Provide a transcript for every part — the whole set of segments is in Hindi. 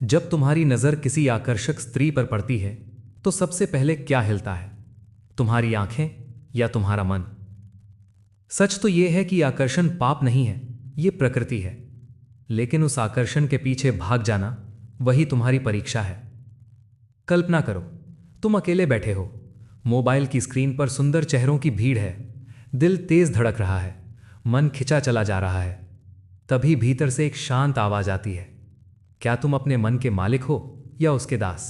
जब तुम्हारी नजर किसी आकर्षक स्त्री पर पड़ती है तो सबसे पहले क्या हिलता है? तुम्हारी आंखें या तुम्हारा मन? सच तो यह है कि आकर्षण पाप नहीं है, यह प्रकृति है। लेकिन उस आकर्षण के पीछे भाग जाना, वही तुम्हारी परीक्षा है। कल्पना करो, तुम अकेले बैठे हो, मोबाइल की स्क्रीन पर सुंदर चेहरों की भीड़ है, दिल तेज धड़क रहा है, मन खिंचा चला जा रहा है। तभी भीतर से एक शांत आवाज आती है। क्या तुम अपने मन के मालिक हो या उसके दास?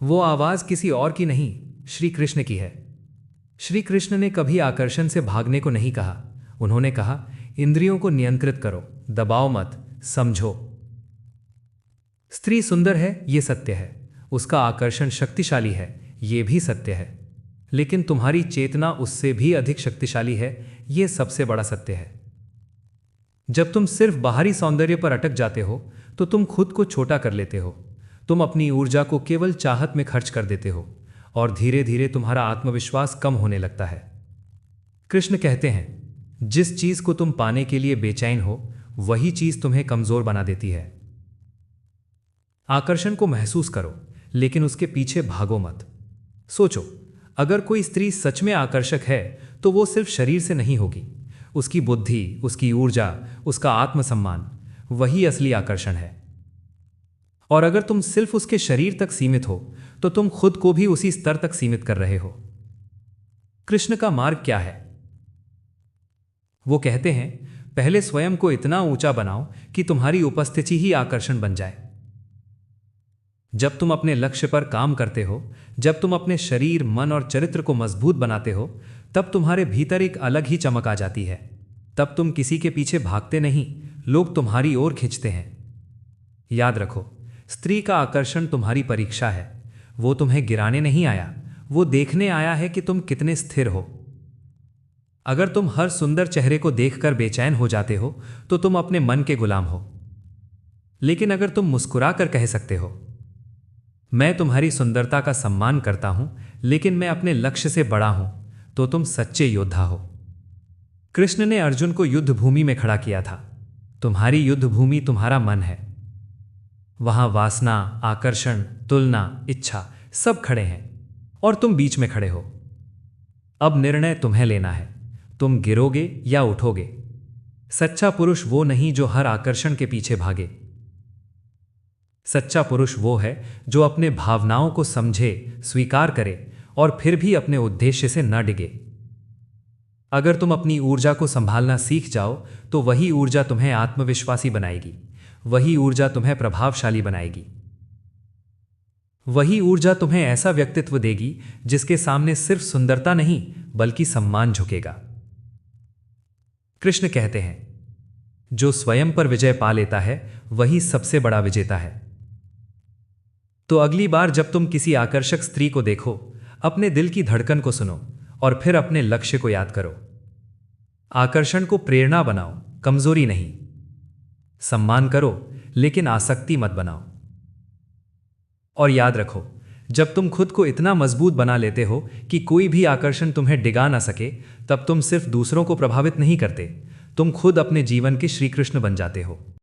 वो आवाज किसी और की नहीं, श्री कृष्ण की है। श्री कृष्ण ने कभी आकर्षण से भागने को नहीं कहा। उन्होंने कहा, इंद्रियों को नियंत्रित करो, दबाओ मत, समझो। स्त्री सुंदर है, यह सत्य है। उसका आकर्षण शक्तिशाली है, यह भी सत्य है। लेकिन तुम्हारी चेतना उससे भी अधिक शक्तिशाली है, यह सबसे बड़ा सत्य है। जब तुम सिर्फ बाहरी सौंदर्य पर अटक जाते हो तो तुम खुद को छोटा कर लेते हो। तुम अपनी ऊर्जा को केवल चाहत में खर्च कर देते हो और धीरे धीरे तुम्हारा आत्मविश्वास कम होने लगता है। कृष्ण कहते हैं, जिस चीज को तुम पाने के लिए बेचैन हो, वही चीज तुम्हें कमजोर बना देती है। आकर्षण को महसूस करो, लेकिन उसके पीछे भागो मत। सोचो, अगर कोई स्त्री सच में आकर्षक है तो वो सिर्फ शरीर से नहीं होगी। उसकी बुद्धि, उसकी ऊर्जा, उसका आत्मसम्मान, वही असली आकर्षण है। और अगर तुम सिर्फ उसके शरीर तक सीमित हो तो तुम खुद को भी उसी स्तर तक सीमित कर रहे हो। कृष्ण का मार्ग क्या है? वो कहते हैं, पहले स्वयं को इतना ऊंचा बनाओ कि तुम्हारी उपस्थिति ही आकर्षण बन जाए। जब तुम अपने लक्ष्य पर काम करते हो, जब तुम अपने शरीर, मन और चरित्र को मजबूत बनाते हो, तब तुम्हारे भीतर एक अलग ही चमक आ जाती है। तब तुम किसी के पीछे भागते नहीं, लोग तुम्हारी ओर खींचते हैं। याद रखो, स्त्री का आकर्षण तुम्हारी परीक्षा है। वो तुम्हें गिराने नहीं आया, वो देखने आया है कि तुम कितने स्थिर हो। अगर तुम हर सुंदर चेहरे को देखकर बेचैन हो जाते हो तो तुम अपने मन के गुलाम हो। लेकिन अगर तुम मुस्कुरा कर कह सकते हो, मैं तुम्हारी सुंदरता का सम्मान करता हूं, लेकिन मैं अपने लक्ष्य से बड़ा हूं, तो तुम सच्चे योद्धा हो। कृष्ण ने अर्जुन को युद्ध भूमि में खड़ा किया था। तुम्हारी युद्ध भूमि तुम्हारा मन है। वहां वासना, आकर्षण, तुलना, इच्छा सब खड़े हैं और तुम बीच में खड़े हो। अब निर्णय तुम्हें लेना है, तुम गिरोगे या उठोगे। सच्चा पुरुष वो नहीं जो हर आकर्षण के पीछे भागे। सच्चा पुरुष वो है जो अपने भावनाओं को समझे, स्वीकार करे और फिर भी अपने उद्देश्य से न डिगे। अगर तुम अपनी ऊर्जा को संभालना सीख जाओ तो वही ऊर्जा तुम्हें आत्मविश्वासी बनाएगी, वही ऊर्जा तुम्हें प्रभावशाली बनाएगी, वही ऊर्जा तुम्हें ऐसा व्यक्तित्व देगी जिसके सामने सिर्फ सुंदरता नहीं बल्कि सम्मान झुकेगा। कृष्ण कहते हैं, जो स्वयं पर विजय पा लेता है वही सबसे बड़ा विजेता है। तो अगली बार जब तुम किसी आकर्षक स्त्री को देखो, अपने दिल की धड़कन को सुनो और फिर अपने लक्ष्य को याद करो। आकर्षण को प्रेरणा बनाओ, कमजोरी नहीं। सम्मान करो, लेकिन आसक्ति मत बनाओ। और याद रखो, जब तुम खुद को इतना मजबूत बना लेते हो कि कोई भी आकर्षण तुम्हें डिगा ना सके, तब तुम सिर्फ दूसरों को प्रभावित नहीं करते, तुम खुद अपने जीवन के श्री कृष्ण बन जाते हो।